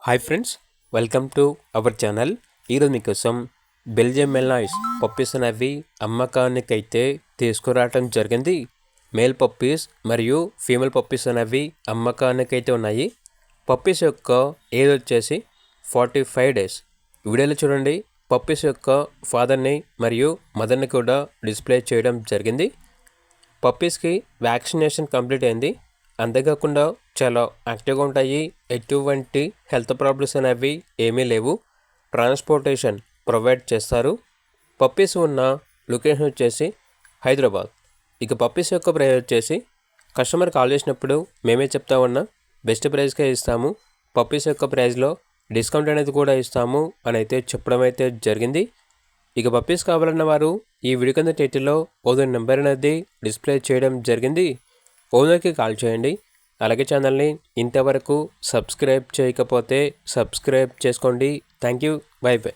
Hi friends, welcome to our channel. ఈరోజు మీకోసం Belgium మెల్నాయిస్ puppies అనేవి అమ్మకానికైతే తీసుకురావటం జరిగింది. మేల్ పప్పీస్ మరియు ఫీమేల్ పప్పీస్ అనేవి అమ్మకానికైతే ఉన్నాయి. పప్పీస్ యొక్క ఏజ్ వచ్చేసి 45 days. వీడియోలో చూడండి, పప్పీస్ యొక్క ఫాదర్ని మరియు మదర్ని కూడా డిస్ప్లే చేయడం జరిగింది. పప్పీస్కి వ్యాక్సినేషన్ కంప్లీట్ అయింది. అంతేకాకుండా చాలా యాక్టివ్గా ఉంటాయి. ఎటువంటి హెల్త్ ప్రాబ్లమ్స్ అనేవి ఏమీ లేవు. ట్రాన్స్పోర్టేషన్ ప్రొవైడ్ చేస్తారు. పప్పీస్ ఉన్న లొకేషన్ వచ్చేసి హైదరాబాద్. ఇక పప్పీస్ యొక్క ప్రైస్ వచ్చేసి కస్టమర్ కాల్ చేసినప్పుడు మేమే చెప్తా ఉన్నా బెస్ట్ ప్రైస్కే ఇస్తాము. పప్పీస్ యొక్క ప్రైస్లో డిస్కౌంట్ అనేది కూడా ఇస్తాము అని అయితే చెప్పడం అయితే జరిగింది. ఇక పప్పీస్ కావాలన్న వారు ఈ వీడియో కింద టైటిల్లో ఓనర్ నెంబర్ అనేది డిస్ప్లే చేయడం జరిగింది. ఓనర్కి కాల్ చేయండి. అలాగే ఛానల్ని ఇంతవరకు సబ్స్క్రైబ్ చేయకపోతే సబ్స్క్రైబ్ చేసుకోండి. Thank you. By by.